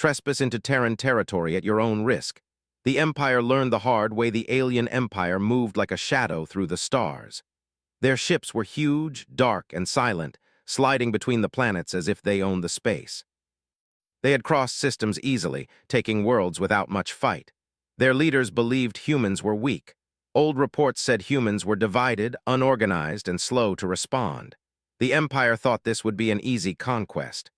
Trespass into Terran territory at your own risk. The Empire learned the hard way the alien empire moved like a shadow through the stars. Their ships were huge, dark, and silent, sliding between the planets as if they owned the space. They had crossed systems easily, taking worlds without much fight. Their leaders believed humans were weak. Old reports said humans were divided, unorganized, and slow to respond. The Empire thought this would be an easy conquest.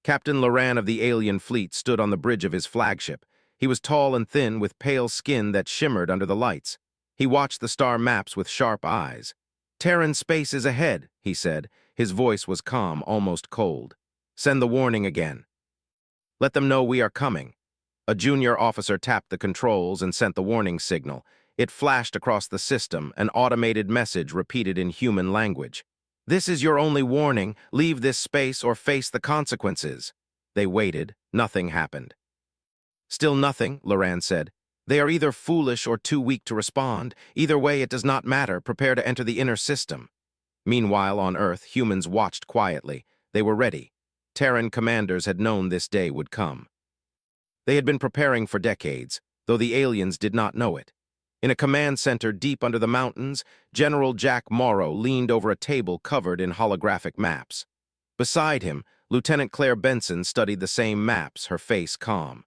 Captain Loran of the alien fleet stood on the bridge of his flagship. He was tall and thin, with pale skin that shimmered under the lights. He watched the star maps with sharp eyes. "Terran space is ahead," he said. His voice was calm, almost cold. "Send the warning again. Let them know we are coming." A junior officer tapped the controls and sent the warning signal. It flashed across the system, an automated message repeated in human language. "This is your only warning. Leave this space or face the consequences." They waited. Nothing happened. "Still nothing," Loran said. "They are either foolish or too weak to respond. Either way, it does not matter. Prepare to enter the inner system." Meanwhile, on Earth, humans watched quietly. They were ready. Terran commanders had known this day would come. They had been preparing for decades, though the aliens did not know it. In a command center deep under the mountains, General Jack Morrow leaned over a table covered in holographic maps. Beside him, Lieutenant Claire Benson studied the same maps, her face calm.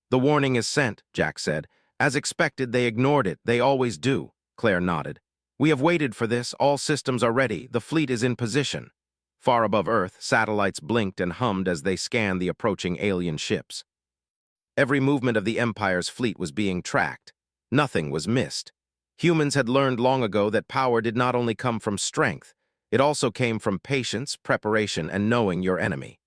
"The warning is sent," Jack said. "As expected, they ignored it. They always do." Claire nodded. "We have waited for this. All systems are ready. The fleet is in position." Far above Earth, satellites blinked and hummed as they scanned the approaching alien ships. Every movement of the Empire's fleet was being tracked. Nothing was missed. Humans had learned long ago that power did not only come from strength, it also came from patience, preparation, and knowing your enemy.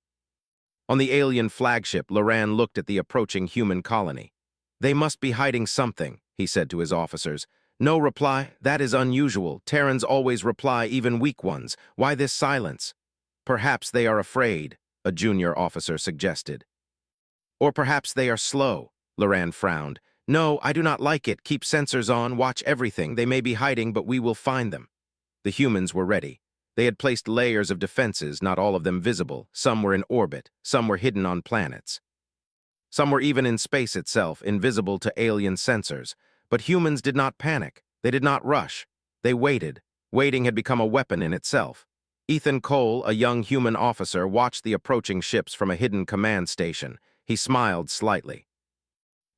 On the alien flagship, Loran looked at the approaching human colony. "They must be hiding something," he said to his officers. "No reply? That is unusual. Terrans always reply, even weak ones. Why this silence?" "Perhaps they are afraid," a junior officer suggested. "Or perhaps they are slow," Loran frowned. "No, I do not like it. Keep sensors on, watch everything. They may be hiding, but we will find them." The humans were ready. They had placed layers of defenses, not all of them visible. Some were in orbit, some were hidden on planets. Some were even in space itself, invisible to alien sensors. But humans did not panic. They did not rush. They waited. Waiting had become a weapon in itself. Ethan Cole, a young human officer, watched the approaching ships from a hidden command station. He smiled slightly.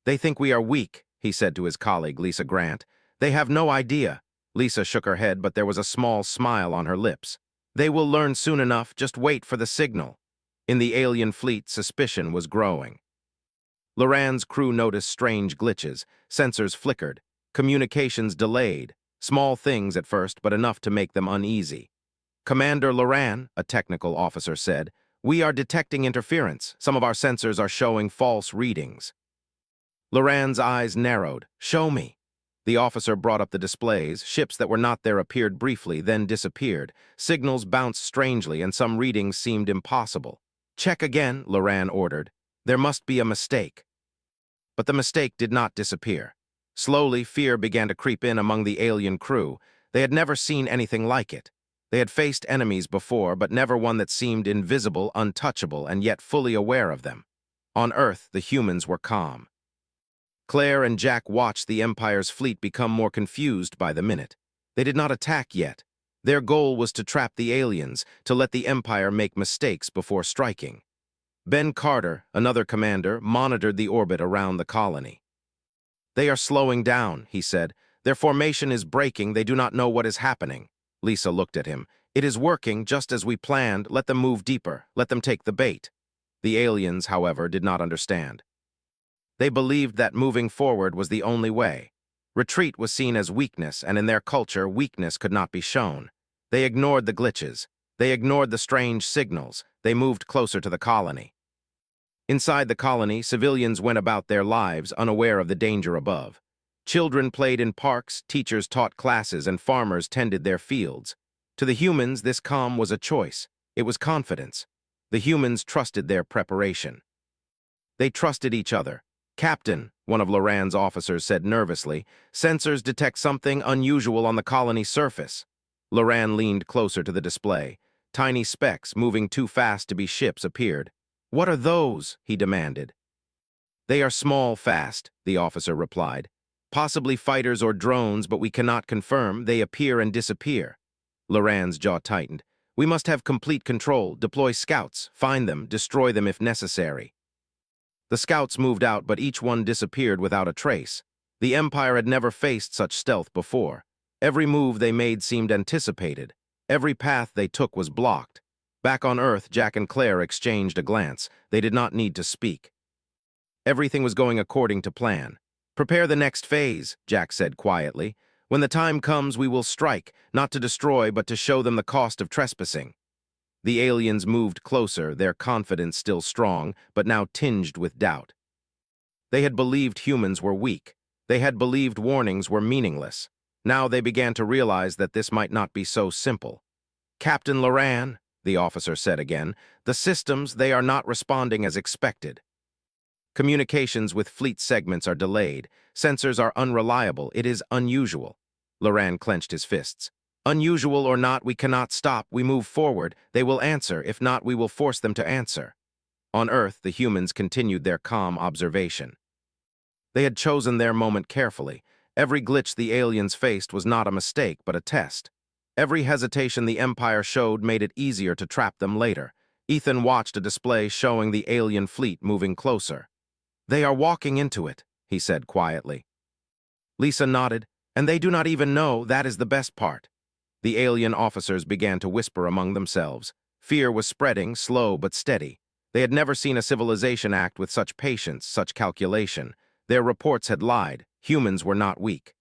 "They think we are weak," he said to his colleague, Lisa Grant. "They have no idea." Lisa shook her head, but there was a small smile on her lips. "They will learn soon enough. Just wait for the signal." In the alien fleet, suspicion was growing. Loran's crew noticed strange glitches. Sensors flickered. Communications delayed. Small things at first, but enough to make them uneasy. "Commander Loran," a technical officer said, "we are detecting interference. Some of our sensors are showing false readings." Loran's eyes narrowed. "Show me." The officer brought up the displays. Ships that were not there appeared briefly, then disappeared. Signals bounced strangely, and some readings seemed impossible. "Check again," Loran ordered. "There must be a mistake." But the mistake did not disappear. Slowly, fear began to creep in among the alien crew. They had never seen anything like it. They had faced enemies before, but never one that seemed invisible, untouchable, and yet fully aware of them. On Earth, the humans were calm. Claire and Jack watched the Empire's fleet become more confused by the minute. They did not attack yet. Their goal was to trap the aliens, to let the Empire make mistakes before striking. Ben Carter, another commander, monitored the orbit around the colony. "They are slowing down," he said. "Their formation is breaking. They do not know what is happening." Lisa looked at him. "It is working just as we planned. Let them move deeper. Let them take the bait." The aliens, however, did not understand. They believed that moving forward was the only way. Retreat was seen as weakness, and in their culture, weakness could not be shown. They ignored the glitches. They ignored the strange signals. They moved closer to the colony. Inside the colony, civilians went about their lives, unaware of the danger above. Children played in parks, teachers taught classes, and farmers tended their fields. To the humans, this calm was a choice. It was confidence. The humans trusted their preparation. They trusted each other. "Captain," one of Loran's officers said nervously, "sensors detect something unusual on the colony surface." Loran leaned closer to the display. Tiny specks, moving too fast to be ships, appeared. "What are those?" he demanded. "They are small fast," the officer replied. "Possibly fighters or drones, but we cannot confirm. They appear and disappear." Loran's jaw tightened. "We must have complete control, deploy scouts, find them, destroy them if necessary." The scouts moved out, but each one disappeared without a trace. The Empire had never faced such stealth before. Every move they made seemed anticipated. Every path they took was blocked. Back on Earth, Jack and Claire exchanged a glance. They did not need to speak. Everything was going according to plan. "Prepare the next phase," Jack said quietly. "When the time comes, we will strike, not to destroy, but to show them the cost of trespassing." The aliens moved closer, their confidence still strong, but now tinged with doubt. They had believed humans were weak. They had believed warnings were meaningless. Now they began to realize that this might not be so simple. "Captain Loran," the officer said again, "the systems, they are not responding as expected. Communications with fleet segments are delayed. Sensors are unreliable. It is unusual." Loran clenched his fists. "Unusual or not, we cannot stop. We move forward. They will answer. If not, we will force them to answer." On Earth, the humans continued their calm observation. They had chosen their moment carefully. Every glitch the aliens faced was not a mistake, but a test. Every hesitation the Empire showed made it easier to trap them later. Ethan watched a display showing the alien fleet moving closer. "They are walking into it," he said quietly. Lisa nodded, "And they do not even know. That is the best part." The alien officers began to whisper among themselves. Fear was spreading, slow but steady. They had never seen a civilization act with such patience, such calculation. Their reports had lied. Humans were not weak.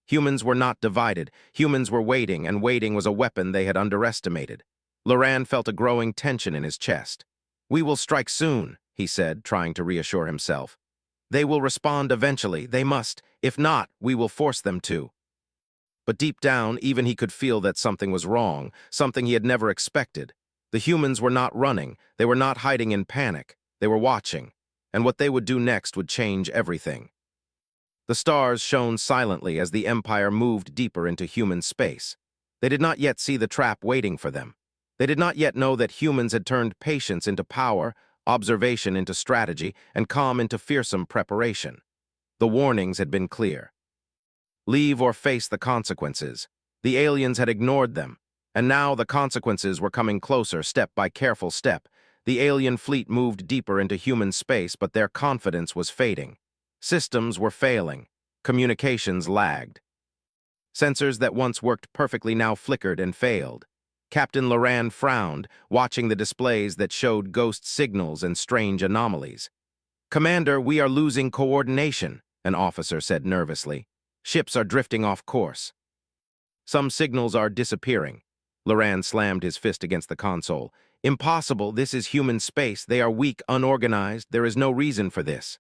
Humans were not divided. Humans were waiting, and waiting was a weapon they had underestimated. Loran felt a growing tension in his chest. "We will strike soon," he said, trying to reassure himself. "They will respond eventually. They must. If not, we will force them to." But deep down, even he could feel that something was wrong, something he had never expected. The humans were not running. They were not hiding in panic. They were watching. And what they would do next would change everything. The stars shone silently as the Empire moved deeper into human space. They did not yet see the trap waiting for them. They did not yet know that humans had turned patience into power, observation into strategy, and calm into fearsome preparation. The warnings had been clear. Leave or face the consequences. The aliens had ignored them, and now the consequences were coming closer, step by careful step. The alien fleet moved deeper into human space, but their confidence was fading. Systems were failing. Communications lagged. Sensors that once worked perfectly now flickered and failed. Captain Loran frowned, watching the displays that showed ghost signals and strange anomalies. "Commander, we are losing coordination," an officer said nervously. "Ships are drifting off course. Some signals are disappearing." Loran slammed his fist against the console. "Impossible. This is human space. They are weak, unorganized. There is no reason for this."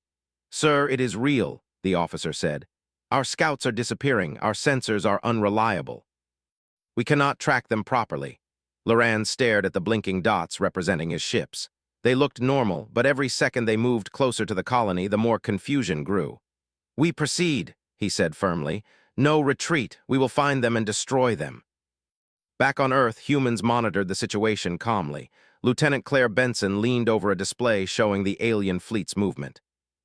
"Sir, it is real," the officer said. "Our scouts are disappearing. Our sensors are unreliable. We cannot track them properly." Loran stared at the blinking dots representing his ships. They looked normal, but every second they moved closer to the colony, the more confusion grew. "We proceed," he said firmly. "No retreat. We will find them and destroy them." Back on Earth, humans monitored the situation calmly. Lieutenant Claire Benson leaned over a display showing the alien fleet's movement.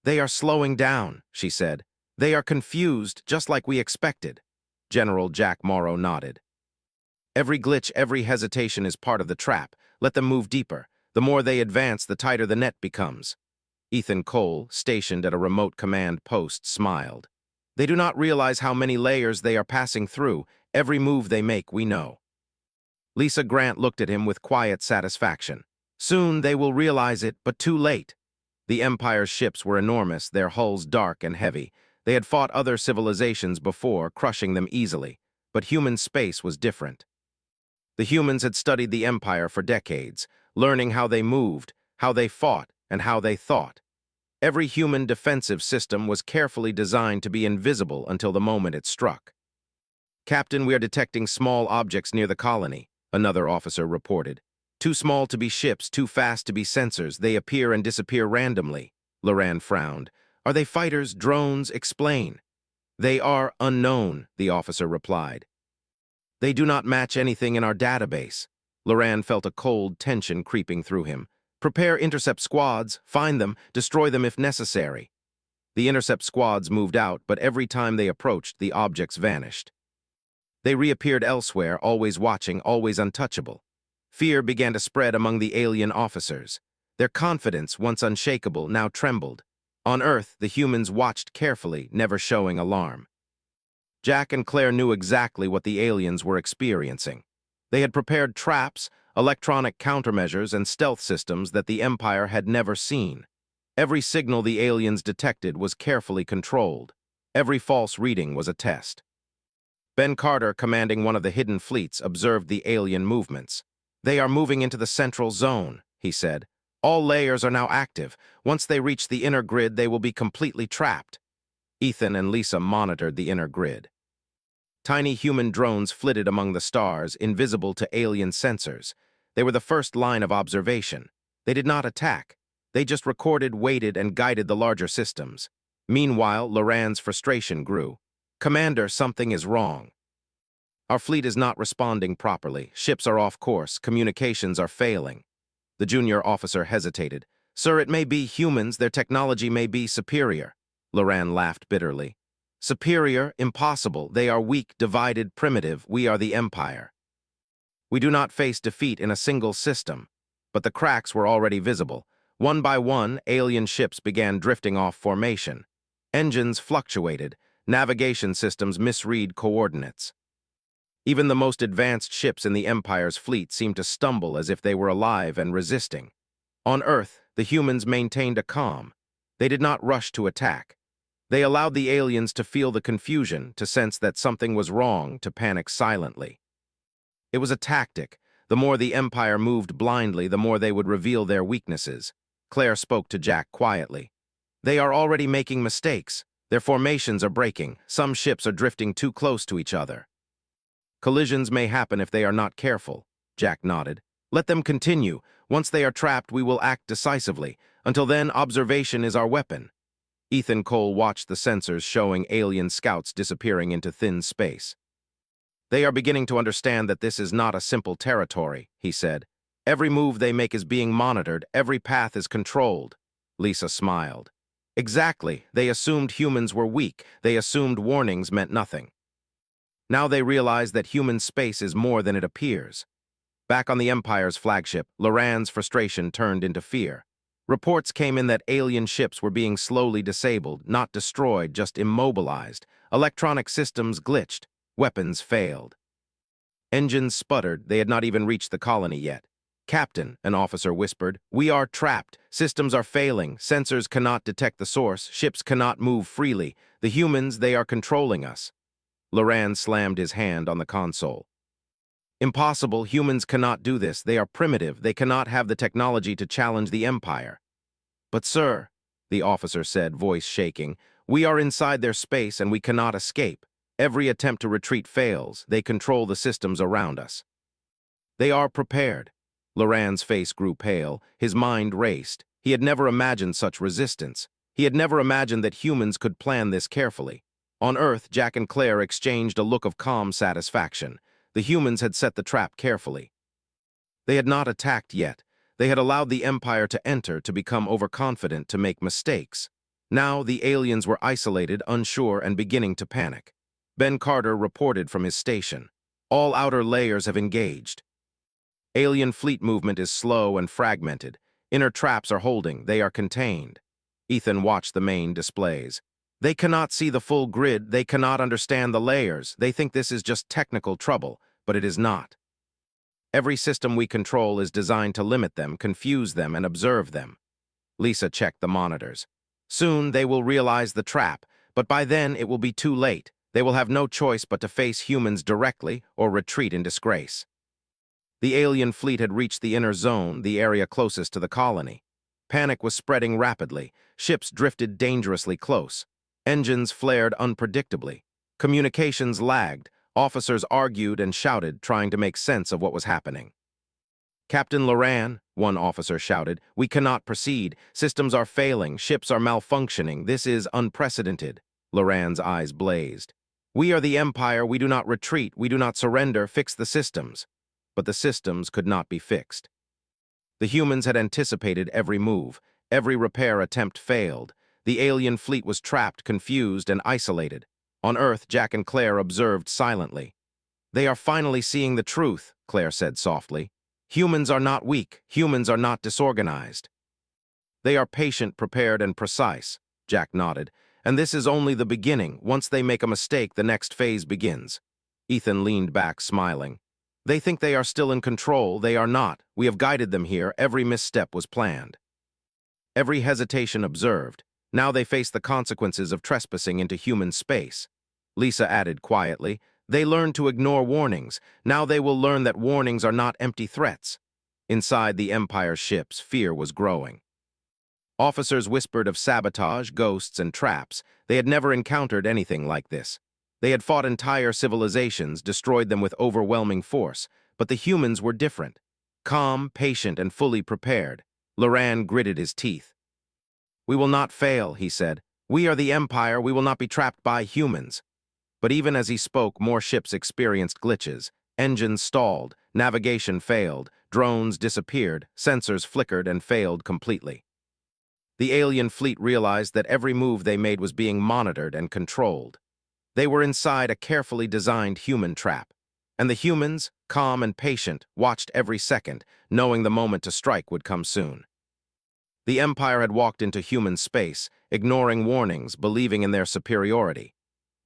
"They are slowing down," she said. "They are confused, just like we expected." General Jack Morrow nodded. "Every glitch, every hesitation is part of the trap. Let them move deeper. The more they advance, the tighter the net becomes." Ethan Cole, stationed at a remote command post, smiled. "They do not realize how many layers they are passing through. Every move they make, we know." Lisa Grant looked at him with quiet satisfaction. "Soon they will realize it, but too late." The Empire's ships were enormous, their hulls dark and heavy. They had fought other civilizations before, crushing them easily. But human space was different. The humans had studied the Empire for decades, learning how they moved, how they fought, and how they thought. Every human defensive system was carefully designed to be invisible until the moment it struck. "Captain, we are detecting small objects near the colony," another officer reported. "Too small to be ships, too fast to be sensors. They appear and disappear randomly." Loran frowned. "Are they fighters, drones? Explain." "They are unknown," the officer replied. "They do not match anything in our database." Loran felt a cold tension creeping through him. Prepare intercept squads, find them, destroy them if necessary. The intercept squads moved out, but every time they approached, the objects vanished. They reappeared elsewhere, always watching, always untouchable. Fear began to spread among the alien officers. Their confidence, once unshakable, now trembled. On Earth, the humans watched carefully, never showing alarm. Jack and Claire knew exactly what the aliens were experiencing. They had prepared traps, electronic countermeasures, and stealth systems that the Empire had never seen. Every signal the aliens detected was carefully controlled. Every false reading was a test. Ben Carter, commanding one of the hidden fleets, observed the alien movements. "They are moving into the central zone," he said. "All layers are now active. Once they reach the inner grid, they will be completely trapped." Ethan and Lisa monitored the inner grid. Tiny human drones flitted among the stars, invisible to alien sensors. They were the first line of observation. They did not attack. They just recorded, waited, and guided the larger systems. Meanwhile, Loran's frustration grew. "Commander, something is wrong. Our fleet is not responding properly. Ships are off course. Communications are failing." The junior officer hesitated. "Sir, it may be humans. Their technology may be superior." Loran laughed bitterly. "Superior? Impossible. They are weak, divided, primitive. We are the Empire. We do not face defeat in a single system." But the cracks were already visible. One by one, alien ships began drifting off formation. Engines fluctuated. Navigation systems misread coordinates. Even the most advanced ships in the Empire's fleet seemed to stumble as if they were alive and resisting. On Earth, the humans maintained a calm. They did not rush to attack. They allowed the aliens to feel the confusion, to sense that something was wrong, to panic silently. It was a tactic. The more the Empire moved blindly, the more they would reveal their weaknesses. Claire spoke to Jack quietly. "They are already making mistakes. Their formations are breaking. Some ships are drifting too close to each other." "Collisions may happen if they are not careful," Jack nodded. "Let them continue. Once they are trapped, we will act decisively. Until then, observation is our weapon." Ethan Cole watched the sensors showing alien scouts disappearing into thin space. "They are beginning to understand that this is not a simple territory," he said. "Every move they make is being monitored. Every path is controlled." Lisa smiled. "Exactly. They assumed humans were weak. They assumed warnings meant nothing. Now they realize that human space is more than it appears." Back on the Empire's flagship, Loran's frustration turned into fear. Reports came in that alien ships were being slowly disabled, not destroyed, just immobilized. Electronic systems glitched. Weapons failed. Engines sputtered. They had not even reached the colony yet. "Captain," an officer whispered, "we are trapped. Systems are failing. Sensors cannot detect the source. Ships cannot move freely. The humans, they are controlling us." Loran slammed his hand on the console. "Impossible. Humans cannot do this. They are primitive. They cannot have the technology to challenge the Empire." "But sir," the officer said, voice shaking, "we are inside their space and we cannot escape. Every attempt to retreat fails. They control the systems around us." "They are prepared." Loran's face grew pale. His mind raced. He had never imagined such resistance. He had never imagined that humans could plan this carefully. On Earth, Jack and Claire exchanged a look of calm satisfaction. The humans had set the trap carefully. They had not attacked yet. They had allowed the Empire to enter, to become overconfident, to make mistakes. Now the aliens were isolated, unsure, and beginning to panic. Ben Carter reported from his station. "All outer layers have engaged. Alien fleet movement is slow and fragmented. Inner traps are holding. They are contained." Ethan watched the main displays. "They cannot see the full grid. They cannot understand the layers. They think this is just technical trouble, but it is not. Every system we control is designed to limit them, confuse them, and observe them." Lisa checked the monitors. "Soon they will realize the trap, but by then it will be too late. They will have no choice but to face humans directly or retreat in disgrace." The alien fleet had reached the inner zone, the area closest to the colony. Panic was spreading rapidly. Ships drifted dangerously close. Engines flared unpredictably. Communications lagged. Officers argued and shouted, trying to make sense of what was happening. "Captain Loran," one officer shouted, "we cannot proceed. Systems are failing. Ships are malfunctioning. This is unprecedented." Loran's eyes blazed. "We are the Empire. We do not retreat. We do not surrender. Fix the systems." But the systems could not be fixed. The humans had anticipated every move. Every repair attempt failed. The alien fleet was trapped, confused, and isolated. On Earth, Jack and Claire observed silently. "They are finally seeing the truth," Claire said softly. "Humans are not weak. Humans are not disorganized. They are patient, prepared, and precise," Jack nodded. "And this is only the beginning. Once they make a mistake, the next phase begins." Ethan leaned back, smiling. "They think they are still in control. They are not. We have guided them here. Every misstep was planned. Every hesitation observed. Now they face the consequences of trespassing into human space." Lisa added quietly, "They learned to ignore warnings. Now they will learn that warnings are not empty threats." Inside the Empire's ships, fear was growing. Officers whispered of sabotage, ghosts, and traps. They had never encountered anything like this. They had fought entire civilizations, destroyed them with overwhelming force, but the humans were different. Calm, patient, and fully prepared. Loran gritted his teeth. "We will not fail," he said. "We are the Empire. We will not be trapped by humans." But even as he spoke, more ships experienced glitches. Engines stalled, navigation failed, drones disappeared, sensors flickered and failed completely. The alien fleet realized that every move they made was being monitored and controlled. They were inside a carefully designed human trap. And the humans, calm and patient, watched every second, knowing the moment to strike would come soon. The Empire had walked into human space, ignoring warnings, believing in their superiority.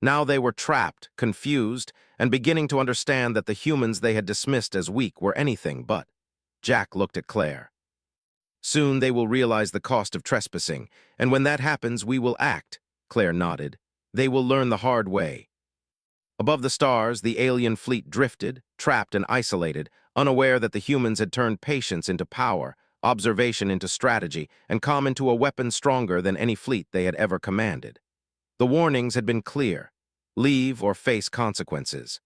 Now they were trapped, confused, and beginning to understand that the humans they had dismissed as weak were anything but. Jack looked at Claire. "Soon they will realize the cost of trespassing, and when that happens, we will act," Claire nodded. "They will learn the hard way." Above the stars, the alien fleet drifted, trapped and isolated, unaware that the humans had turned patience into power, observation into strategy, and calm into a weapon stronger than any fleet they had ever commanded. The warnings had been clear: leave or face consequences.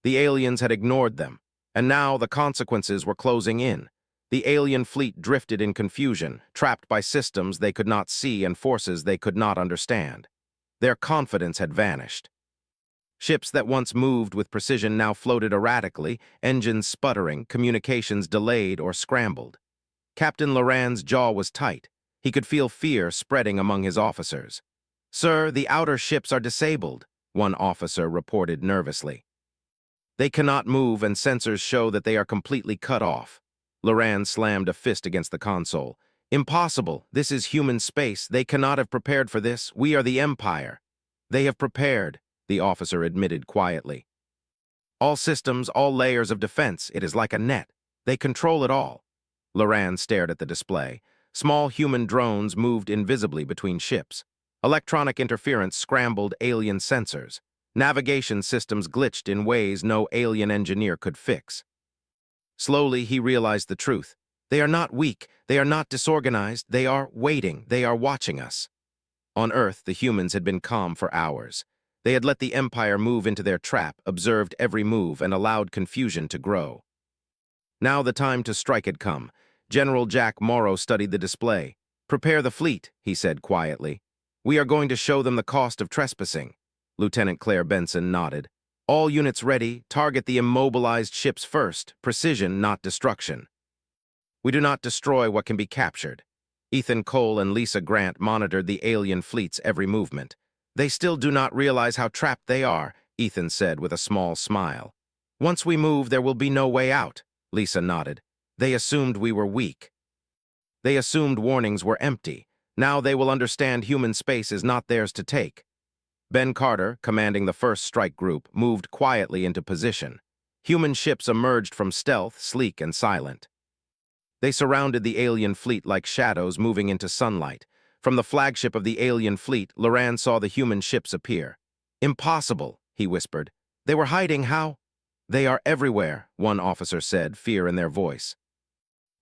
The aliens had ignored them, and now the consequences were closing in. The alien fleet drifted in confusion, trapped by systems they could not see and forces they could not understand. Their confidence had vanished. Ships that once moved with precision now floated erratically, engines sputtering, communications delayed or scrambled. Captain Loran's jaw was tight. He could feel fear spreading among his officers. "Sir, the outer ships are disabled," one officer reported nervously. "They cannot move and sensors show that they are completely cut off." Loran slammed a fist against the console. "Impossible. This is human space. They cannot have prepared for this. We are the Empire." "They have prepared," the officer admitted quietly. "All systems, all layers of defense. It is like a net. They control it all." Loran stared at the display. Small human drones moved invisibly between ships. Electronic interference scrambled alien sensors. Navigation systems glitched in ways no alien engineer could fix. Slowly, he realized the truth. They are not weak. They are not disorganized. They are waiting. They are watching us. On Earth, the humans had been calm for hours. They had let the Empire move into their trap, observed every move, and allowed confusion to grow. Now the time to strike had come. General Jack Morrow studied the display. "Prepare the fleet," he said quietly. "We are going to show them the cost of trespassing." Lieutenant Claire Benson nodded. "All units ready. Target the immobilized ships first. Precision, not destruction. We do not destroy what can be captured." Ethan Cole and Lisa Grant monitored the alien fleet's every movement. "They still do not realize how trapped they are," Ethan said with a small smile. "Once we move, there will be no way out," Lisa nodded. "They assumed we were weak. They assumed warnings were empty. Now they will understand human space is not theirs to take." Ben Carter, commanding the first strike group, moved quietly into position. Human ships emerged from stealth, sleek and silent. They surrounded the alien fleet like shadows moving into sunlight. From the flagship of the alien fleet, Loran saw the human ships appear. "Impossible," he whispered. "They were hiding. How?" "They are everywhere," one officer said, fear in their voice.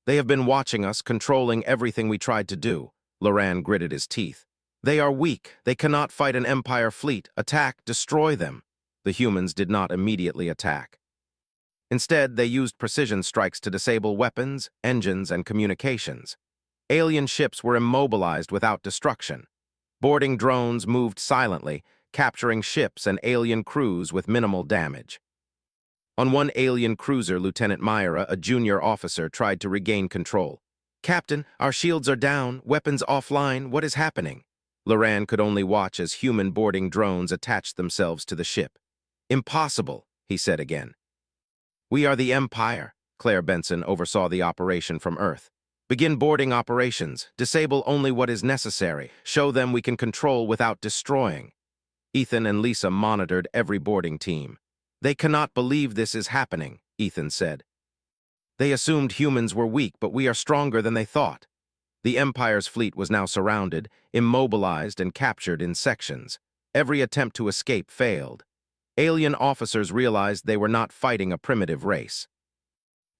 "They have been watching us, controlling everything we tried to do." Loran gritted his teeth. "They are weak. They cannot fight an Empire fleet. Attack, destroy them." The humans did not immediately attack. Instead, they used precision strikes to disable weapons, engines, and communications. Alien ships were immobilized without destruction. Boarding drones moved silently, capturing ships and alien crews with minimal damage. On one alien cruiser, Lieutenant Myra, a junior officer, tried to regain control. "Captain, our shields are down, weapons offline, what is happening?" Loran could only watch as human boarding drones attached themselves to the ship. "Impossible," he said again. "We are the Empire." Claire Benson oversaw the operation from Earth. "Begin boarding operations. Disable only what is necessary. Show them we can control without destroying." Ethan and Lisa monitored every boarding team. "They cannot believe this is happening," Ethan said. "They assumed humans were weak, but we are stronger than they thought." The Empire's fleet was now surrounded, immobilized, and captured in sections. Every attempt to escape failed. Alien officers realized they were not fighting a primitive race.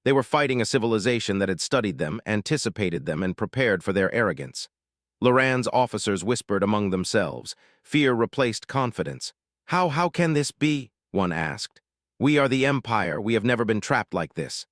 They were fighting a civilization that had studied them, anticipated them, and prepared for their arrogance. Loran's officers whispered among themselves. Fear replaced confidence. How can this be?" one asked. "We are the Empire. We have never been trapped like this."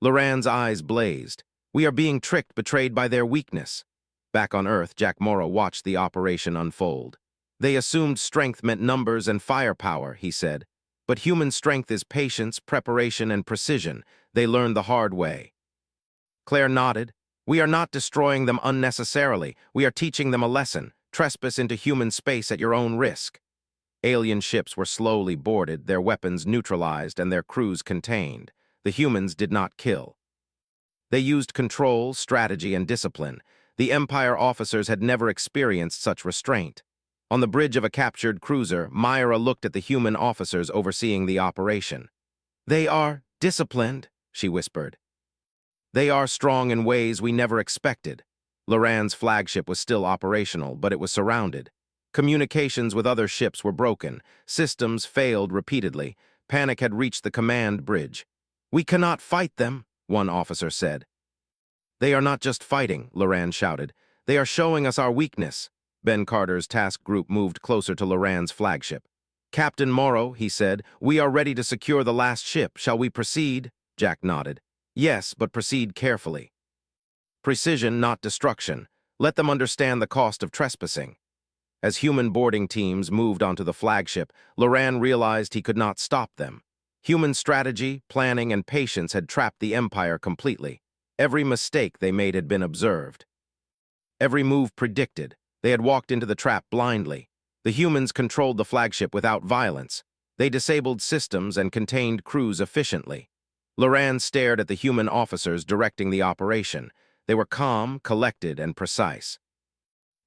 Loran's eyes blazed. "We are being tricked, betrayed by their weakness." Back on Earth, Jack Morrow watched the operation unfold. "They assumed strength meant numbers and firepower," he said. "But human strength is patience, preparation, and precision. They learned the hard way." Claire nodded. "We are not destroying them unnecessarily. We are teaching them a lesson. Trespass into human space at your own risk." Alien ships were slowly boarded, their weapons neutralized, and their crews contained. The humans did not kill. They used control, strategy, and discipline. The Empire officers had never experienced such restraint. On the bridge of a captured cruiser, Myra looked at the human officers overseeing the operation. "They are disciplined," she whispered. "They are strong in ways we never expected." Loran's flagship was still operational, but it was surrounded. Communications with other ships were broken. Systems failed repeatedly. Panic had reached the command bridge. "We cannot fight them," one officer said. "They are not just fighting," Loran shouted. "They are showing us our weakness." Ben Carter's task group moved closer to Loran's flagship. "Captain Morrow," he said, "we are ready to secure the last ship. Shall we proceed?" Jack nodded. "Yes, but proceed carefully. Precision, not destruction. Let them understand the cost of trespassing." As human boarding teams moved onto the flagship, Loran realized he could not stop them. Human strategy, planning, and patience had trapped the Empire completely. Every mistake they made had been observed. Every move predicted. They had walked into the trap blindly. The humans controlled the flagship without violence. They disabled systems and contained crews efficiently. Loran stared at the human officers directing the operation. They were calm, collected, and precise.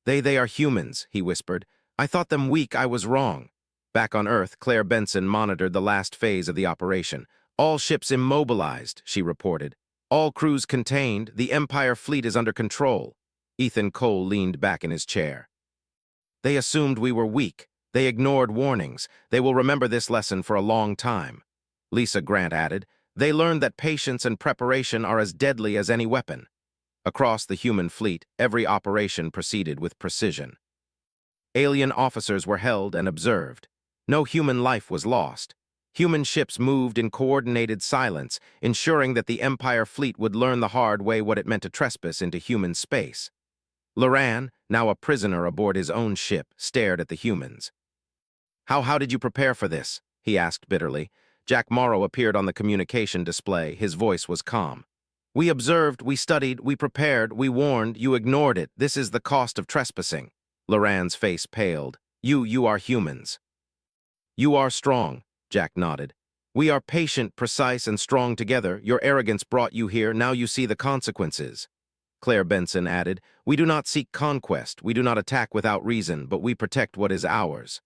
They are humans," he whispered. "I thought them weak. I was wrong." Back on Earth, Claire Benson monitored the last phase of the operation. "All ships immobilized," she reported. "All crews contained. The Empire fleet is under control." Ethan Cole leaned back in his chair. "They assumed we were weak. They ignored warnings. They will remember this lesson for a long time." Lisa Grant added, "They learned that patience and preparation are as deadly as any weapon." Across the human fleet, every operation proceeded with precision. Alien officers were held and observed. No human life was lost. Human ships moved in coordinated silence, ensuring that the Empire fleet would learn the hard way what it meant to trespass into human space. Loran, now a prisoner aboard his own ship, stared at the humans. How did you prepare for this?" he asked bitterly. Jack Morrow appeared on the communication display. His voice was calm. "We observed, we studied, we prepared, we warned, you ignored it. This is the cost of trespassing." Loran's face paled. You are humans." "You are strong," Jack nodded. "We are patient, precise, and strong together. Your arrogance brought you here. Now you see the consequences." Claire Benson added, "We do not seek conquest. We do not attack without reason, but we protect what is ours.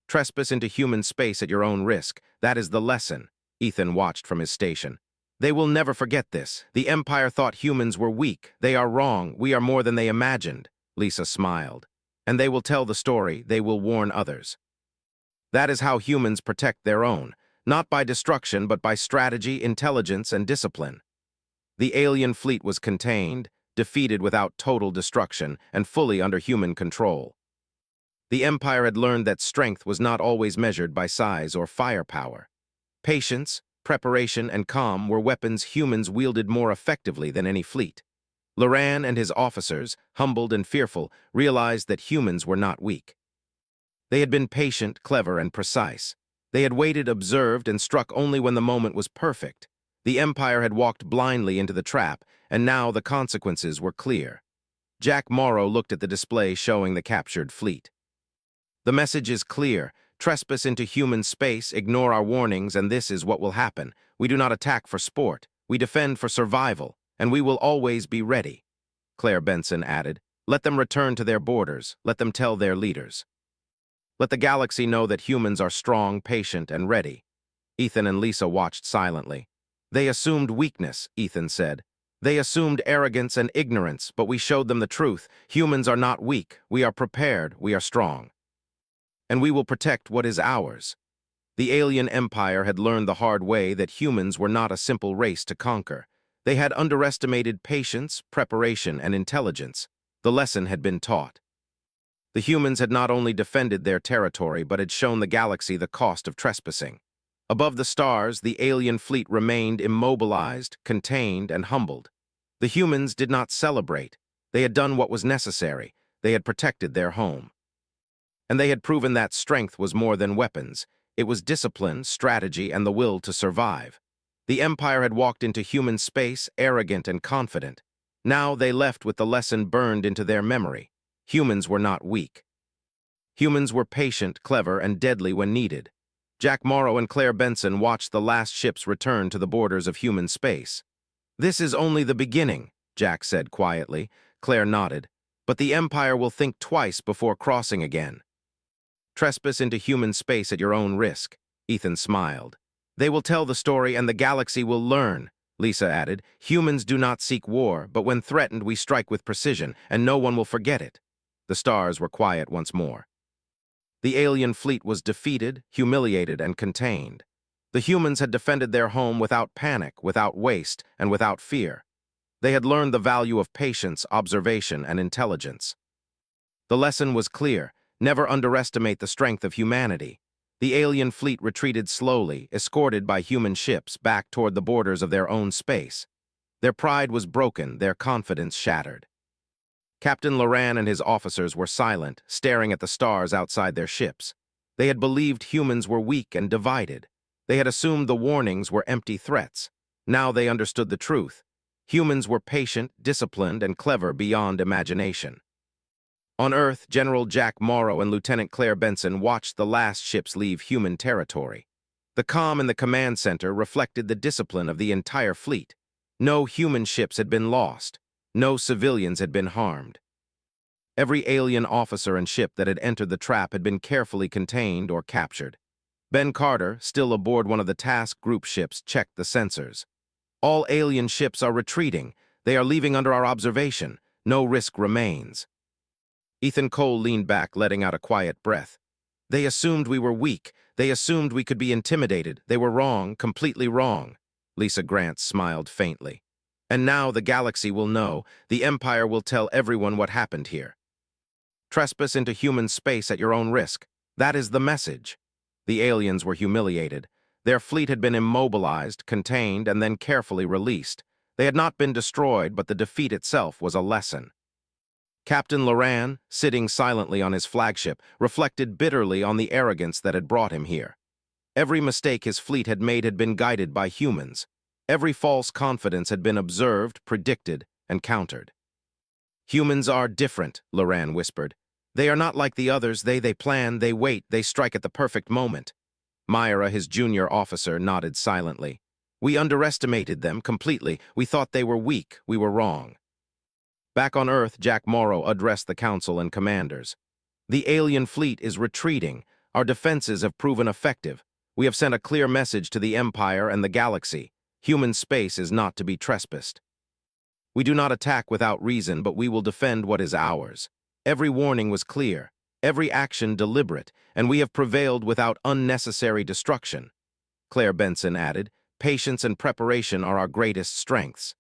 Trespass into human space at your own risk. That is the lesson." Ethan watched from his station. "They will never forget this. The Empire thought humans were weak. They are wrong. We are more than they imagined." Lisa smiled. "And they will tell the story. They will warn others. That is how humans protect their own, not by destruction, but by strategy, intelligence, and discipline." The alien fleet was contained, defeated without total destruction, and fully under human control. The Empire had learned that strength was not always measured by size or firepower. Patience, preparation, and calm were weapons humans wielded more effectively than any fleet. Loran and his officers, humbled and fearful, realized that humans were not weak. They had been patient, clever, and precise. They had waited, observed, and struck only when the moment was perfect. The Empire had walked blindly into the trap, and now the consequences were clear. Jack Morrow looked at the display showing the captured fleet. The message is clear. Trespass into human space, ignore our warnings, and this is what will happen. We do not attack for sport. We defend for survival, and we will always be ready. Claire Benson added, let them return to their borders. Let them tell their leaders. Let the galaxy know that humans are strong, patient, and ready. Ethan and Lisa watched silently. They assumed weakness, Ethan said. They assumed arrogance and ignorance, but we showed them the truth. Humans are not weak. We are prepared. We are strong. And we will protect what is ours. The alien empire had learned the hard way that humans were not a simple race to conquer. They had underestimated patience, preparation, and intelligence. The lesson had been taught. The humans had not only defended their territory, but had shown the galaxy the cost of trespassing. Above the stars, the alien fleet remained immobilized, contained, and humbled. The humans did not celebrate. They had done what was necessary. They had protected their home. And they had proven that strength was more than weapons. It was discipline, strategy, and the will to survive. The Empire had walked into human space, arrogant and confident. Now they left with the lesson burned into their memory. Humans were not weak. Humans were patient, clever, and deadly when needed. Jack Morrow and Claire Benson watched the last ships return to the borders of human space. This is only the beginning, Jack said quietly. Claire nodded. But the Empire will think twice before crossing again. Trespass into human space at your own risk, Ethan smiled. They will tell the story and the galaxy will learn, Lisa added. Humans do not seek war, but when threatened we strike with precision, and no one will forget it. The stars were quiet once more. The alien fleet was defeated, humiliated, and contained. The humans had defended their home without panic, without waste, and without fear. They had learned the value of patience, observation, and intelligence. The lesson was clear. Never underestimate the strength of humanity. The alien fleet retreated slowly, escorted by human ships, back toward the borders of their own space. Their pride was broken, their confidence shattered. Captain Loran and his officers were silent, staring at the stars outside their ships. They had believed humans were weak and divided. They had assumed the warnings were empty threats. Now they understood the truth. Humans were patient, disciplined, and clever beyond imagination. On Earth, General Jack Morrow and Lieutenant Claire Benson watched the last ships leave human territory. The calm in the command center reflected the discipline of the entire fleet. No human ships had been lost. No civilians had been harmed. Every alien officer and ship that had entered the trap had been carefully contained or captured. Ben Carter, still aboard one of the task group ships, checked the sensors. All alien ships are retreating. They are leaving under our observation. No risk remains. Ethan Cole leaned back, letting out a quiet breath. They assumed we were weak. They assumed we could be intimidated. They were wrong, completely wrong. Lisa Grant smiled faintly. And now the galaxy will know. The Empire will tell everyone what happened here. Trespass into human space at your own risk. That is the message. The aliens were humiliated. Their fleet had been immobilized, contained, and then carefully released. They had not been destroyed, but the defeat itself was a lesson. Captain Loran, sitting silently on his flagship, reflected bitterly on the arrogance that had brought him here. Every mistake his fleet had made had been guided by humans. Every false confidence had been observed, predicted, and countered. Humans are different, Loran whispered. They are not like the others. They plan, they wait, they strike at the perfect moment. Myra, his junior officer, nodded silently. We underestimated them completely. We thought they were weak. We were wrong. Back on Earth, Jack Morrow addressed the Council and commanders. The alien fleet is retreating. Our defenses have proven effective. We have sent a clear message to the Empire and the galaxy. Human space is not to be trespassed. We do not attack without reason, but we will defend what is ours. Every warning was clear, every action deliberate, and we have prevailed without unnecessary destruction. Claire Benson added, patience and preparation are our greatest strengths.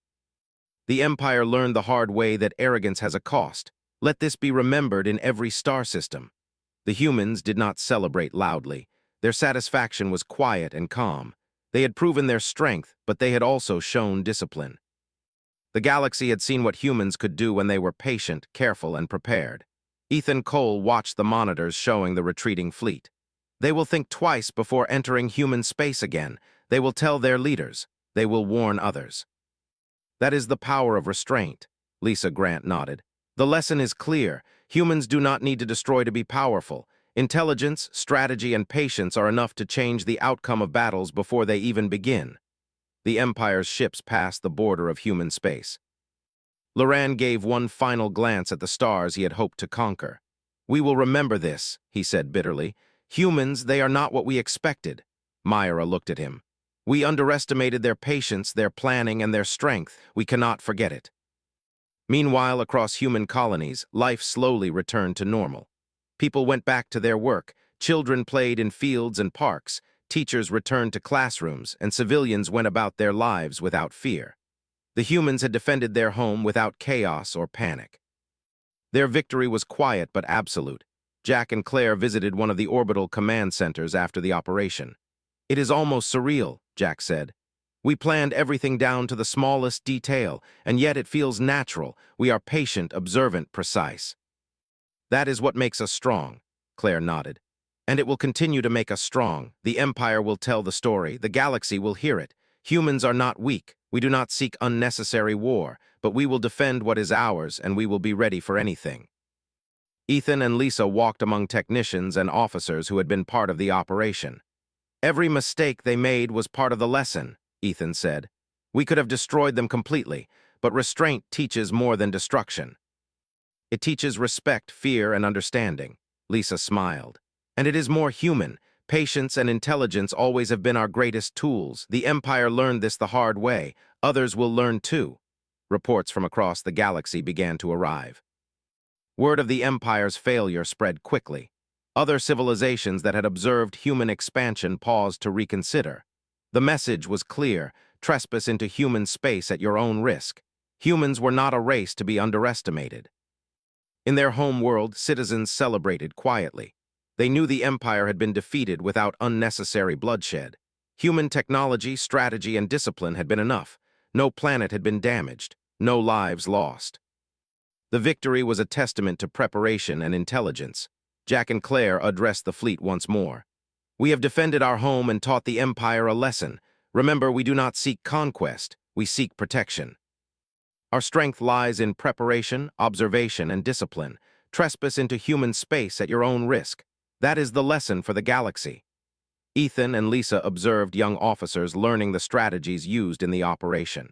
The Empire learned the hard way that arrogance has a cost. Let this be remembered in every star system. The humans did not celebrate loudly. Their satisfaction was quiet and calm. They had proven their strength, but they had also shown discipline. The galaxy had seen what humans could do when they were patient, careful, and prepared. Ethan Cole watched the monitors showing the retreating fleet. They will think twice before entering human space again. They will tell their leaders. They will warn others. That is the power of restraint, Lisa Grant nodded. The lesson is clear. Humans do not need to destroy to be powerful. Intelligence, strategy, and patience are enough to change the outcome of battles before they even begin. The Empire's ships passed the border of human space. Loran gave one final glance at the stars he had hoped to conquer. "We will remember this," he said bitterly. "Humans, they are not what we expected." Myra looked at him. "We underestimated their patience, their planning, and their strength. We cannot forget it." Meanwhile, across human colonies, life slowly returned to normal. People went back to their work, children played in fields and parks, teachers returned to classrooms, and civilians went about their lives without fear. The humans had defended their home without chaos or panic. Their victory was quiet but absolute. Jack and Claire visited one of the orbital command centers after the operation. "It is almost surreal," Jack said. "We planned everything down to the smallest detail, and yet it feels natural. We are patient, observant, precise." "That is what makes us strong," Claire nodded. "And it will continue to make us strong. The Empire will tell the story. The galaxy will hear it. Humans are not weak. We do not seek unnecessary war, but we will defend what is ours, and we will be ready for anything." Ethan and Lisa walked among technicians and officers who had been part of the operation. "Every mistake they made was part of the lesson," Ethan said. "We could have destroyed them completely, but restraint teaches more than destruction. It teaches respect, fear, and understanding." Lisa smiled. "And it is more human. Patience and intelligence always have been our greatest tools. The Empire learned this the hard way. Others will learn too." Reports from across the galaxy began to arrive. Word of the Empire's failure spread quickly. Other civilizations that had observed human expansion paused to reconsider. The message was clear: trespass into human space at your own risk. Humans were not a race to be underestimated. In their home world, citizens celebrated quietly. They knew the Empire had been defeated without unnecessary bloodshed. Human technology, strategy, and discipline had been enough. No planet had been damaged. No lives lost. The victory was a testament to preparation and intelligence. Jack and Claire addressed the fleet once more. "We have defended our home and taught the Empire a lesson. Remember, we do not seek conquest. We seek protection. Our strength lies in preparation, observation, and discipline. Trespass into human space at your own risk. That is the lesson for the galaxy." Ethan and Lisa observed young officers learning the strategies used in the operation.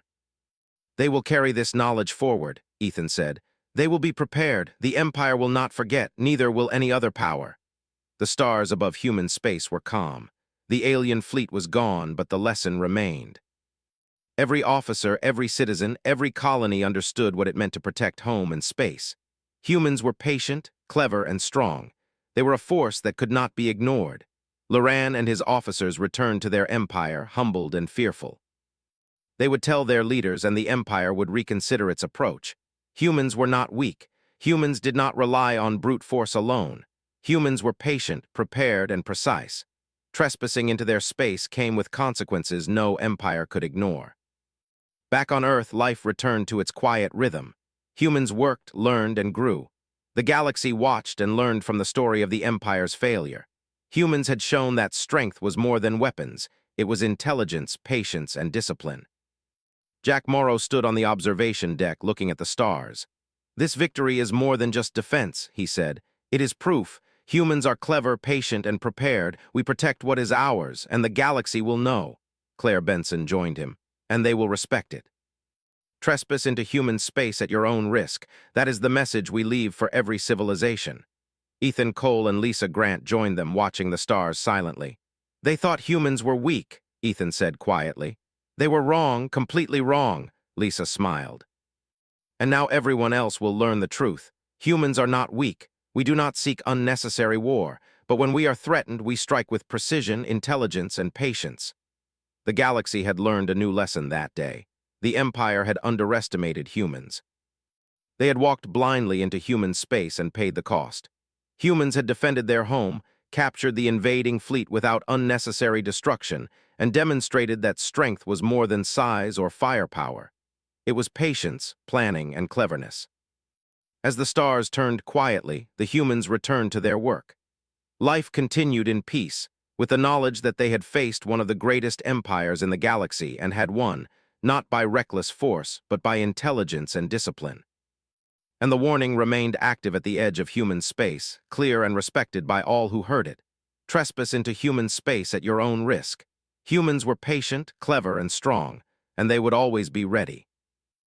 "They will carry this knowledge forward," Ethan said. "They will be prepared. The Empire will not forget, neither will any other power." The stars above human space were calm. The alien fleet was gone, but the lesson remained. Every officer, every citizen, every colony understood what it meant to protect home and space. Humans were patient, clever, and strong. They were a force that could not be ignored. Loran and his officers returned to their empire, humbled and fearful. They would tell their leaders, and the Empire would reconsider its approach. Humans were not weak. Humans did not rely on brute force alone. Humans were patient, prepared, and precise. Trespassing into their space came with consequences no empire could ignore. Back on Earth, life returned to its quiet rhythm. Humans worked, learned, and grew. The galaxy watched and learned from the story of the Empire's failure. Humans had shown that strength was more than weapons. It was intelligence, patience, and discipline. Jack Morrow stood on the observation deck looking at the stars. "This victory is more than just defense," he said. "It is proof. Humans are clever, patient, and prepared. We protect what is ours, and the galaxy will know." Claire Benson joined him. "And they will respect it. Trespass into human space at your own risk. That is the message we leave for every civilization." Ethan Cole and Lisa Grant joined them, watching the stars silently. "They thought humans were weak," Ethan said quietly. "They were wrong, completely wrong," Lisa smiled. "And now everyone else will learn the truth. Humans are not weak. We do not seek unnecessary war, but when we are threatened, we strike with precision, intelligence, and patience." The galaxy had learned a new lesson that day. The Empire had underestimated humans. They had walked blindly into human space and paid the cost. Humans had defended their home, captured the invading fleet without unnecessary destruction, and demonstrated that strength was more than size or firepower. It was patience, planning, and cleverness. As the stars turned quietly, the humans returned to their work. Life continued in peace, with the knowledge that they had faced one of the greatest empires in the galaxy and had won, not by reckless force, but by intelligence and discipline. And the warning remained active at the edge of human space, clear and respected by all who heard it. Trespass into human space at your own risk. Humans were patient, clever, and strong, and they would always be ready.